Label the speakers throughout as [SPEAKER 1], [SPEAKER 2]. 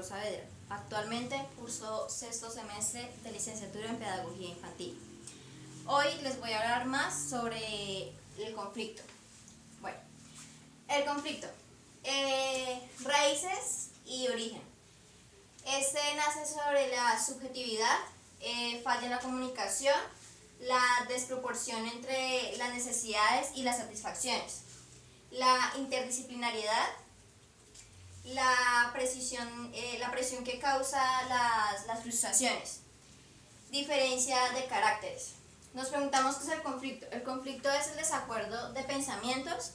[SPEAKER 1] Saavedra. Actualmente curso sexto semestre de licenciatura en Pedagogía Infantil. Hoy les voy a hablar más sobre el conflicto. Bueno, el conflicto. Raíces y origen. Este nace sobre la subjetividad, falla en la comunicación, la desproporción entre las necesidades y las satisfacciones, la interdisciplinariedad, la presión que causa las frustraciones, diferencia de caracteres. Nos preguntamos qué es el conflicto. El conflicto es el desacuerdo de pensamientos,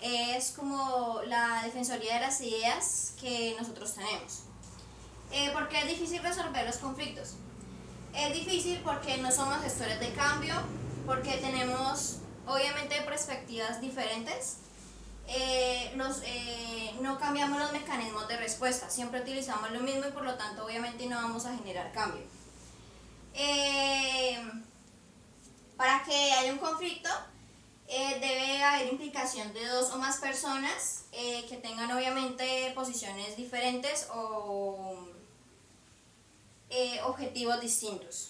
[SPEAKER 1] es como la defensoría de las ideas que nosotros tenemos. ¿Por qué es difícil resolver los conflictos? Es difícil porque no somos gestores de cambio, porque tenemos obviamente perspectivas diferentes. No cambiamos los mecanismos de respuesta, siempre utilizamos lo mismo y por lo tanto obviamente no vamos a generar cambio. Para que haya un conflicto debe haber implicación de dos o más personas que tengan obviamente posiciones diferentes o objetivos distintos.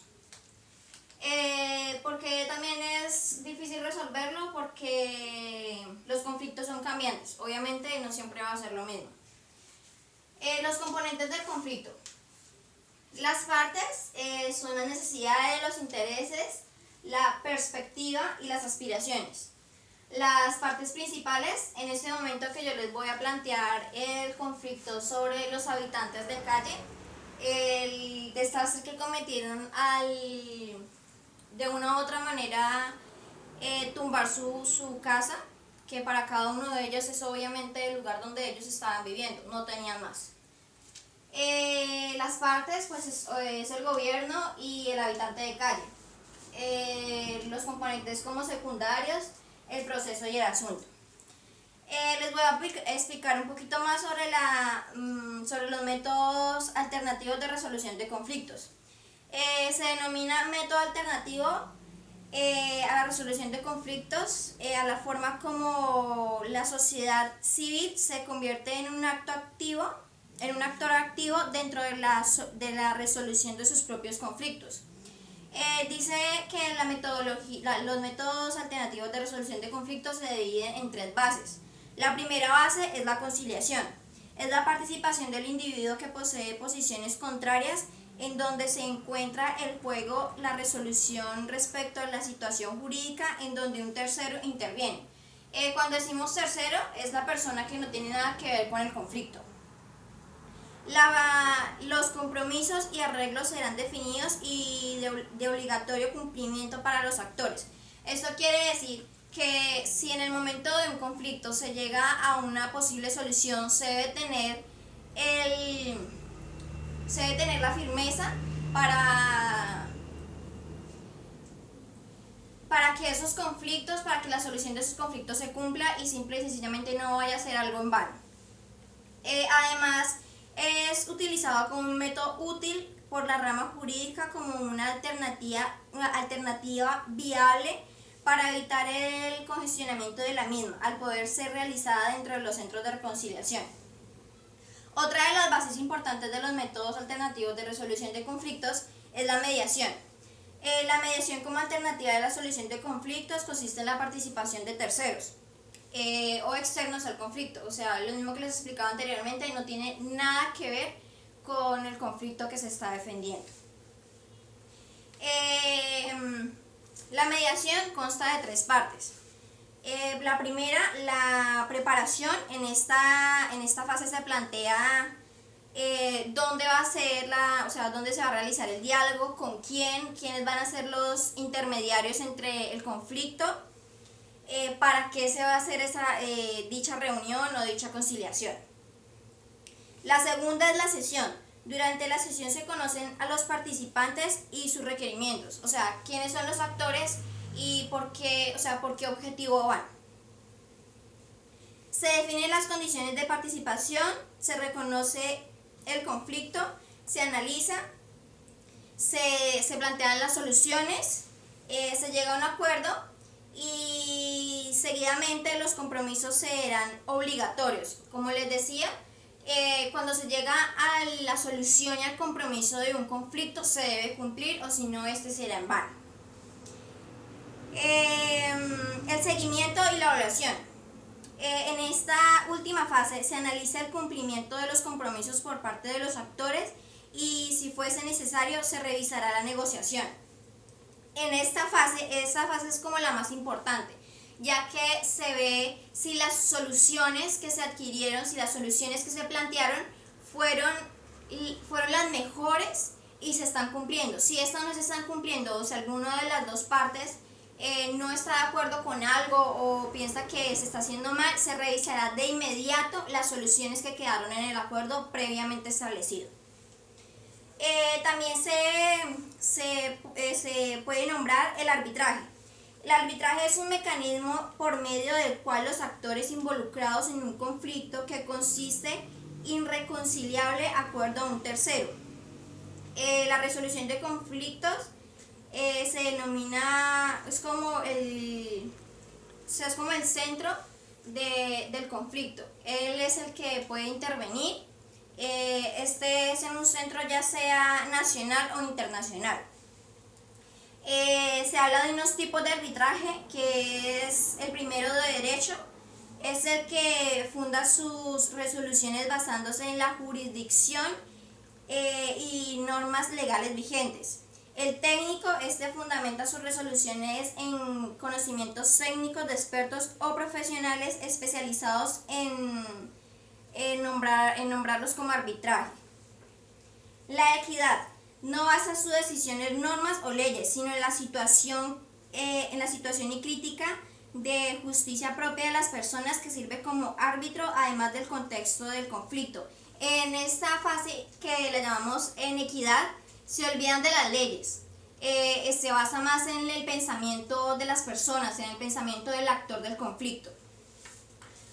[SPEAKER 1] Porque también es difícil resolverlo porque los conflictos son cambiantes, obviamente no siempre va a ser lo mismo. Los componentes del conflicto. Las partes son las necesidades, los intereses, la perspectiva y las aspiraciones. Las partes principales, en este momento que yo les voy a plantear el conflicto sobre los habitantes de calle, el desastre que cometieron de una u otra manera tumbar su casa, que para cada uno de ellos es obviamente el lugar donde ellos estaban viviendo, no tenían más. Las partes pues es el gobierno y el habitante de calle. Los componentes como secundarios, el proceso y el asunto. Les voy a explicar un poquito más sobre los métodos alternativos de resolución de conflictos. Se denomina método alternativo a la resolución de conflictos, a la forma como la sociedad civil se convierte en un actor activo dentro de la resolución de sus propios conflictos. Dice que los métodos alternativos de resolución de conflictos se dividen en tres bases. La primera base es la conciliación. Es la participación del individuo que posee posiciones contrarias en donde se encuentra el juego la resolución respecto a la situación jurídica en donde un tercero interviene. Cuando decimos tercero es la persona que no tiene nada que ver con el conflicto. Los compromisos y arreglos serán definidos y de obligatorio cumplimiento para los actores. Esto quiere decir que si en el momento de un conflicto se llega a una posible solución, se debe tener la firmeza para que esos conflictos, para que la solución de esos conflictos se cumpla y simple y sencillamente no vaya a ser algo en vano. Además, es utilizado como un método útil por la rama jurídica como una alternativa viable para evitar el congestionamiento de la misma, al poder ser realizada dentro de los centros de reconciliación. Otra de las bases importantes de los métodos alternativos de resolución de conflictos es la mediación. La mediación como alternativa de la solución de conflictos consiste en la participación de terceros o externos al conflicto, o sea, lo mismo que les explicaba anteriormente, no tiene nada que ver con el conflicto que se está defendiendo. La mediación consta de tres partes. La primera, la preparación. En esta fase se plantea dónde va a ser dónde se va a realizar el diálogo, con quiénes van a ser los intermediarios entre el conflicto, para qué se va a hacer dicha reunión o dicha conciliación. La segunda es la sesión. Durante la sesión se conocen a los participantes y sus requerimientos, o sea, quiénes son los actores y por qué objetivo van. Se definen las condiciones de participación, se reconoce el conflicto, se analiza, se plantean las soluciones, se llega a un acuerdo y seguidamente los compromisos serán obligatorios. Como les decía, Cuando se llega a la solución y al compromiso de un conflicto se debe cumplir, o si no, este será en vano. El seguimiento y la evaluación. En esta última fase se analiza el cumplimiento de los compromisos por parte de los actores y, si fuese necesario, se revisará la negociación. En esta fase es como la más importante, ya que se ve si las soluciones que se adquirieron, si las soluciones que se plantearon fueron las mejores y se están cumpliendo. Si estas no se están cumpliendo, o si alguna de las dos partes no está de acuerdo con algo o piensa que se está haciendo mal, se revisará de inmediato las soluciones que quedaron en el acuerdo previamente establecido. También se puede nombrar el arbitraje. El arbitraje es un mecanismo por medio del cual los actores involucrados en un conflicto que consiste irreconciliable acuerdo a un tercero. La resolución de conflictos se denomina, es como el centro del conflicto. Él es el que puede intervenir. Este es en un centro ya sea nacional o internacional. Se habla de unos tipos de arbitraje, que es el primero de derecho, es el que funda sus resoluciones basándose en la jurisdicción y normas legales vigentes. El técnico, este fundamenta sus resoluciones en conocimientos técnicos de expertos o profesionales especializados en nombrarlos como arbitraje. La equidad no basa sus decisiones en normas o leyes, sino en la situación y crítica de justicia propia de las personas, que sirve como árbitro, además del contexto del conflicto. En esta fase, que le llamamos en equidad, se olvidan de las leyes. Se basa más en el pensamiento de las personas, en el pensamiento del actor del conflicto.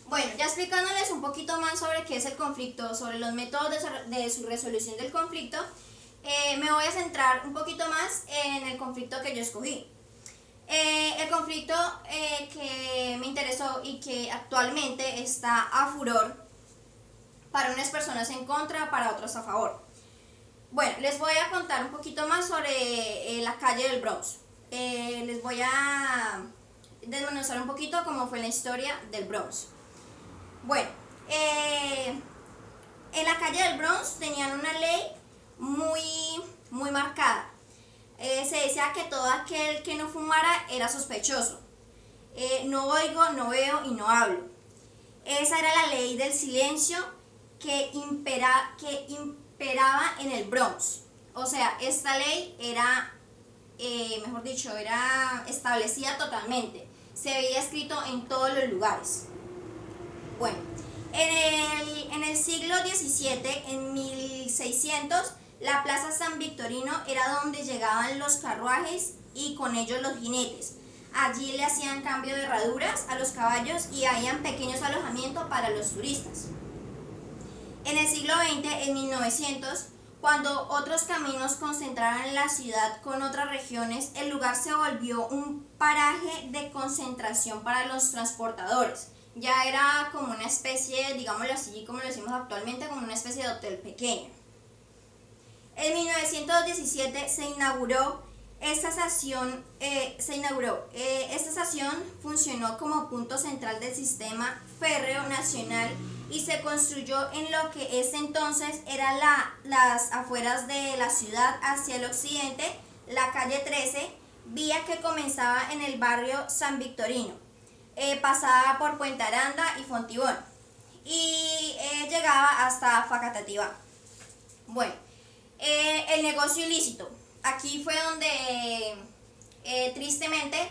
[SPEAKER 1] Bueno, ya explicándoles un poquito más sobre qué es el conflicto, sobre los métodos de su resolución del conflicto, me voy a centrar un poquito más en el conflicto que yo escogí. El conflicto que me interesó y que actualmente está a furor, para unas personas en contra, para otros a favor. Bueno, les voy a contar un poquito más sobre la calle del Bronx. Les voy a desmenuzar un poquito cómo fue la historia del Bronx. Bueno, en la calle del Bronx tenían una ley muy marcada. Se decía que todo aquel que no fumara era sospechoso. No oigo, no veo y no hablo. Esa era la ley del silencio que imperaba en el Bronx. O sea, esta ley era, era establecida totalmente. Se veía escrito en todos los lugares. Bueno, en el siglo XVII, en 1600, la Plaza San Victorino era donde llegaban los carruajes y con ellos los jinetes. Allí le hacían cambio de herraduras a los caballos y habían pequeños alojamientos para los turistas. En el siglo XX, en 1900, cuando otros caminos concentraban la ciudad con otras regiones, el lugar se volvió un paraje de concentración para los transportadores. Ya era como una especie, digámoslo así, como lo decimos actualmente, como una especie de hotel pequeño. En 1917 se inauguró esta estación. Esta estación funcionó como punto central del sistema férreo nacional y se construyó en lo que ese entonces eran las afueras de la ciudad, hacia el occidente, la calle 13, vía que comenzaba en el barrio San Victorino, pasaba por Puente Aranda y Fontibón y llegaba hasta Facatativá. Bueno, el negocio ilícito. Aquí fue donde tristemente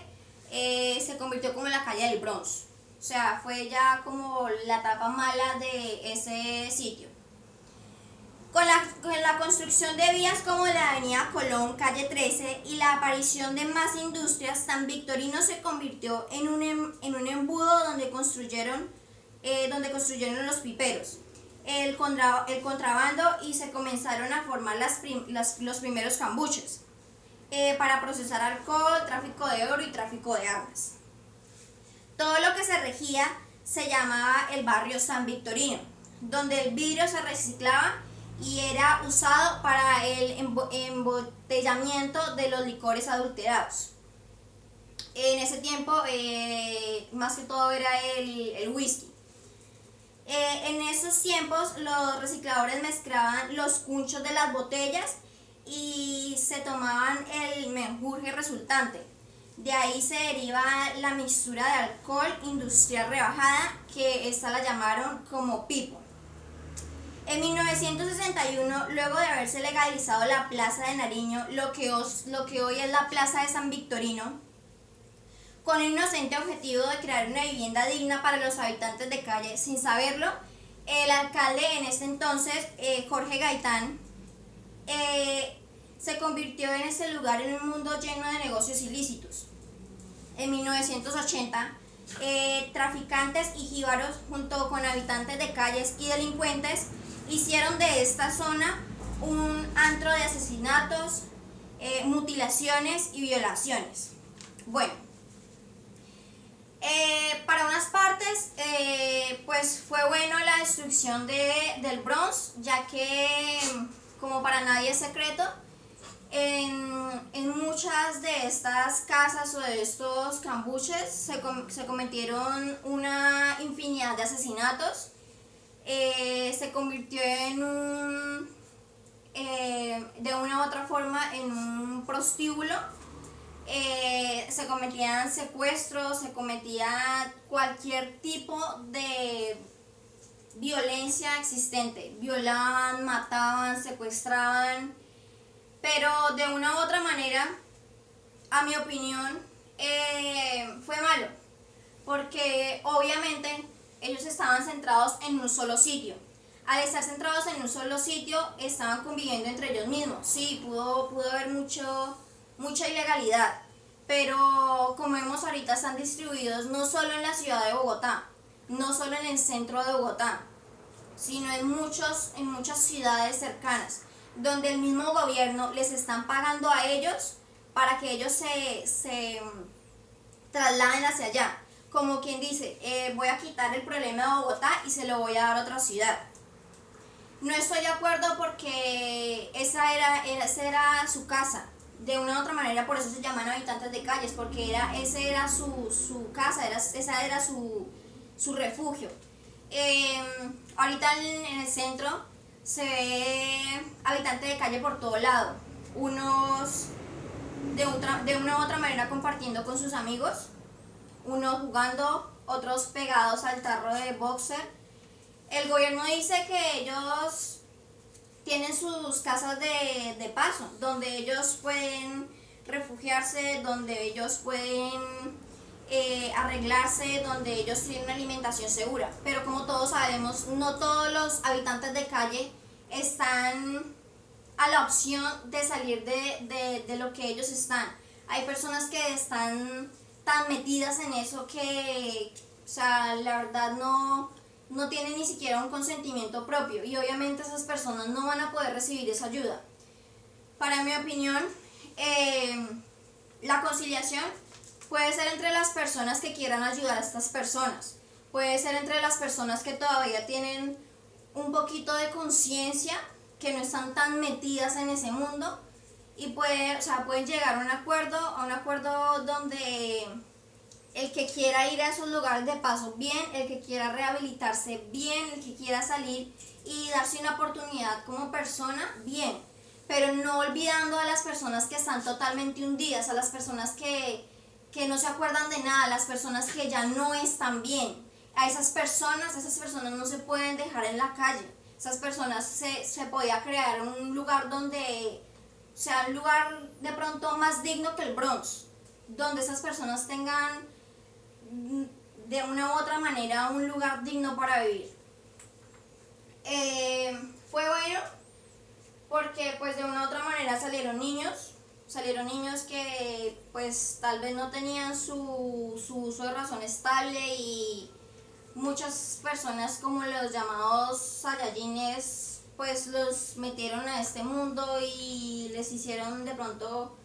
[SPEAKER 1] se convirtió como en la calle del Bronx. O sea, fue ya como la etapa mala de ese sitio. Con la construcción de vías como la avenida Colón, calle 13, y la aparición de más industrias, San Victorino se convirtió en un embudo donde construyeron los piperos, el contrabando, y se comenzaron a formar los primeros cambuches para procesar alcohol, tráfico de oro y tráfico de armas. Todo lo que se regía se llamaba el barrio San Victorino. donde el vidrio se reciclaba y era usado para el embotellamiento de los licores adulterados. En ese tiempo, más que todo era el whisky. En esos tiempos, los recicladores mezclaban los cunchos de las botellas y se tomaban el menjurje resultante. De ahí se deriva la mixtura de alcohol industrial rebajada, que esta la llamaron como pipo. En 1961, luego de haberse legalizado la Plaza de Nariño, lo que hoy es la Plaza de San Victorino, con el inocente objetivo de crear una vivienda digna para los habitantes de calle, sin saberlo, el alcalde en ese entonces, Jorge Gaitán, se convirtió en ese lugar en un mundo lleno de negocios ilícitos. En 1980, traficantes y jíbaros, junto con habitantes de calles y delincuentes, hicieron de esta zona un antro de asesinatos, mutilaciones y violaciones. Bueno, para unas partes, pues fue bueno la destrucción del Bronx, ya que, como para nadie es secreto, en muchas de estas casas o de estos cambuches se cometieron una infinidad de asesinatos. Se convirtió de una u otra forma en un prostíbulo. Se cometían secuestros, se cometía cualquier tipo de violencia existente. Violaban, mataban, secuestraban, pero de una u otra manera, a mi opinión, fue malo, porque obviamente ellos estaban centrados en un solo sitio. Al estar centrados en un solo sitio, estaban conviviendo entre ellos mismos. Sí, pudo haber mucha ilegalidad, pero como vemos ahorita, están distribuidos no solo en la ciudad de Bogotá, no solo en el centro de Bogotá, sino en muchas ciudades cercanas, donde el mismo gobierno les están pagando a ellos para que ellos se trasladen hacia allá. Como quien dice, voy a quitar el problema de Bogotá y se lo voy a dar a otra ciudad. No estoy de acuerdo, porque esa era su casa. De una u otra manera, por eso se llaman habitantes de calles, porque ese era su casa, esa era su refugio. Ahorita en el centro se ve habitantes de calle por todo lado, unos de una u otra manera compartiendo con sus amigos, unos jugando, otros pegados al tarro de boxer. El gobierno dice que ellos tienen sus casas de paso, donde ellos pueden refugiarse, donde ellos pueden arreglarse, donde ellos tienen una alimentación segura. Pero como todos sabemos, no todos los habitantes de calle están a la opción de salir de lo que ellos están. Hay personas que están tan metidas en eso que, o sea, la verdad no tienen ni siquiera un consentimiento propio, y obviamente esas personas no van a poder recibir esa ayuda. Para mi opinión, la conciliación puede ser entre las personas que quieran ayudar a estas personas, puede ser entre las personas que todavía tienen un poquito de conciencia, que no están tan metidas en ese mundo, y pueden llegar a un acuerdo donde el que quiera ir a esos lugares de paso, bien; el que quiera rehabilitarse, bien; el que quiera salir y darse una oportunidad como persona, bien, pero no olvidando a las personas que están totalmente hundidas, a las personas que no se acuerdan de nada, a las personas que ya no están bien. A esas personas no se pueden dejar en la calle. Esas personas se podía crear un lugar donde, o sea, un lugar de pronto más digno que el Bronx, donde esas personas tengan de una u otra manera un lugar digno para vivir. Fue bueno porque pues de una u otra manera salieron niños que pues tal vez no tenían su uso de razón estable, y muchas personas, como los llamados saiyajines, pues los metieron a este mundo y les hicieron de pronto,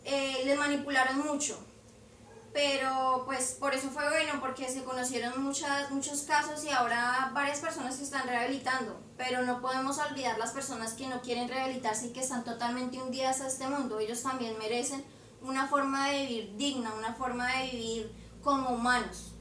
[SPEAKER 1] les manipularon mucho. pero pues por eso fue bueno, porque se conocieron muchos casos y ahora varias personas se están rehabilitando, pero no podemos olvidar las personas que no quieren rehabilitarse y que están totalmente hundidas a este mundo. Ellos también merecen una forma de vivir digna, una forma de vivir como humanos.